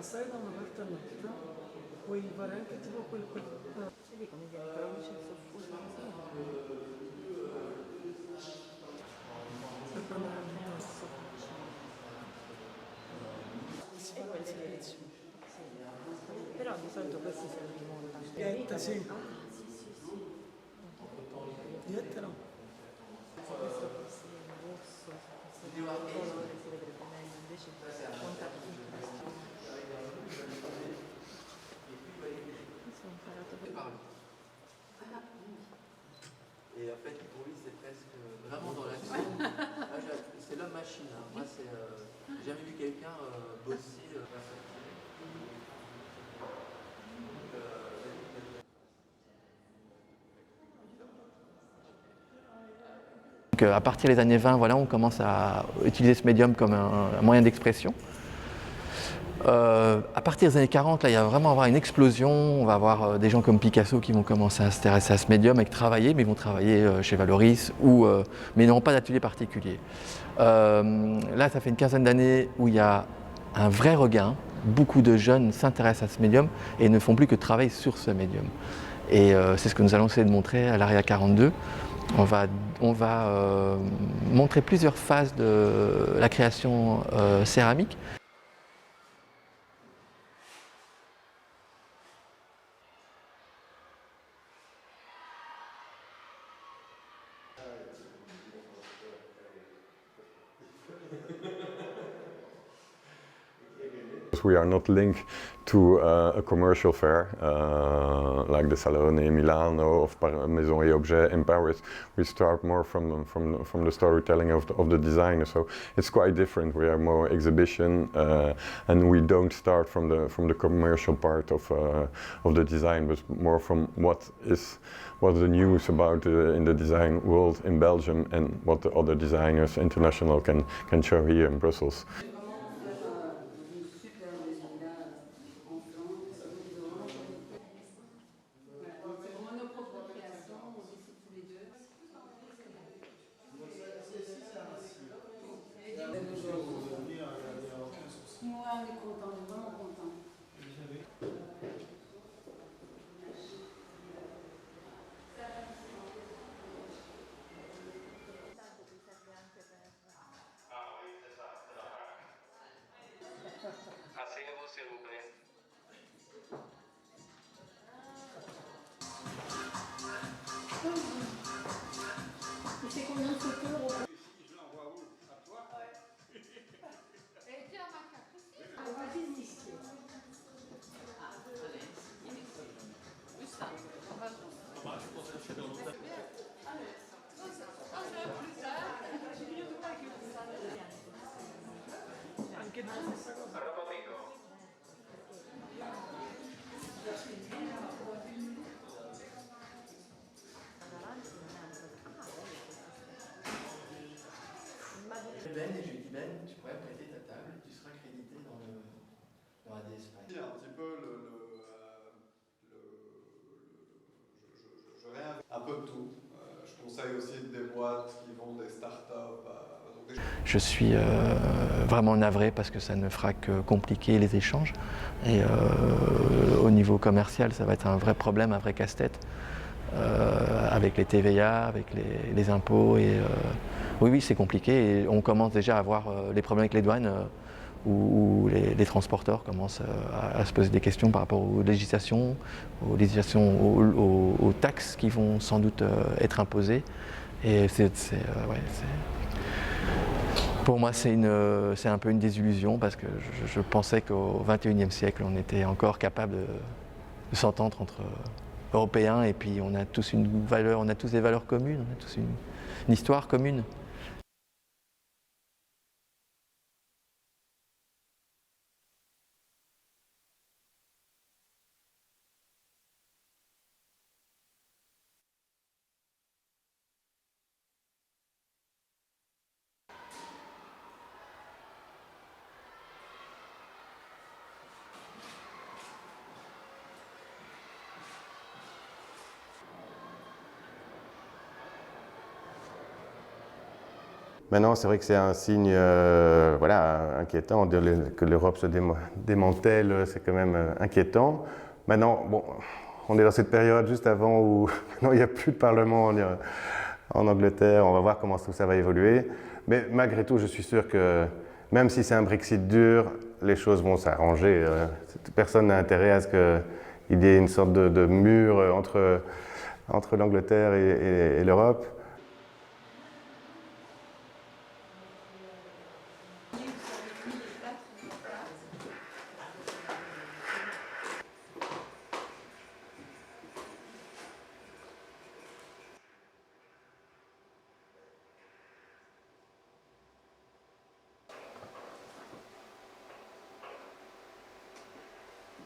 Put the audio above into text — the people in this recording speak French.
passare da una parte all'altra, puoi fare anche tipo vedi come viene con la luce soffusa per prendere il basso. E quelle le sì. Però di solito questi se li montano. Diretta, sì. Ah, sì, sì, sì. Diretta no. Se questo fosse in rosso, se fosse un colore si vedrebbe meglio, invece montato tutto da strada. Mi sono imparato per... Et en fait, pour lui, c'est presque vraiment dans l'action. C'est l'homme machine. Hein. Moi, j'ai jamais vu quelqu'un bosser. Donc, à partir des années 20, voilà, on commence à utiliser ce médium comme un moyen d'expression. À partir des années 40, là, il va vraiment avoir une explosion. On va avoir des gens comme Picasso qui vont commencer à s'intéresser à ce médium et travailler, mais ils vont travailler chez Valoris, mais ils n'auront pas d'atelier particulier. Là, ça fait une quinzaine d'années où il y a un vrai regain. Beaucoup de jeunes s'intéressent à ce médium et ne font plus que travailler sur ce médium. Et c'est ce que nous allons essayer de montrer à l'ARIA 42. On va montrer plusieurs phases de la création céramique. We are not linked to a commercial fair like the Salone Milano or Maison et Objets in Paris. We start more from the storytelling of the designer, so it's quite different. We are more exhibition, and we don't start from the commercial part of the design, but more from what's the news about in the design world in Belgium and what the other designers international can show here in Brussels. Ouais, on est content, on est vraiment content. Asseyez-vous s'il vous plaît. C'est combien de photos? Je l'envoie où? À toi? Ouais. Et tiens, ma carte aussi. Vas-y, ici. Anche tu stessa cosa. Ben, et je lui dis Ben, tu pourrais prêter ta table, tu seras crédité dans la DS5. C'est un petit peu je réinvente un peu de tout. Je conseille aussi des boîtes qui vendent des startups. Je suis vraiment navré parce que ça ne fera que compliquer les échanges. Et au niveau commercial, ça va être un vrai problème, un vrai casse-tête. Avec les TVA, avec les impôts. Et, oui, c'est compliqué. Et on commence déjà à avoir les problèmes avec les douanes où les transporteurs commencent à se poser des questions par rapport aux législations, aux taxes qui vont sans doute être imposées. Et pour moi, c'est un peu une désillusion parce que je pensais qu'au XXIe siècle, on était encore capable de s'entendre entre Européens et puis on a tous une valeur, on a tous des valeurs communes, on a tous une histoire commune. Maintenant, c'est vrai que c'est un signe voilà, inquiétant que l'Europe se démantèle, c'est quand même inquiétant. Maintenant, bon, on est dans cette période juste avant où maintenant, il n'y a plus de parlement en Angleterre, on va voir comment tout ça va évoluer. Mais malgré tout, je suis sûr que même si c'est un Brexit dur, les choses vont s'arranger. Personne n'a intérêt à ce qu'il y ait une sorte de mur entre l'Angleterre et l'Europe.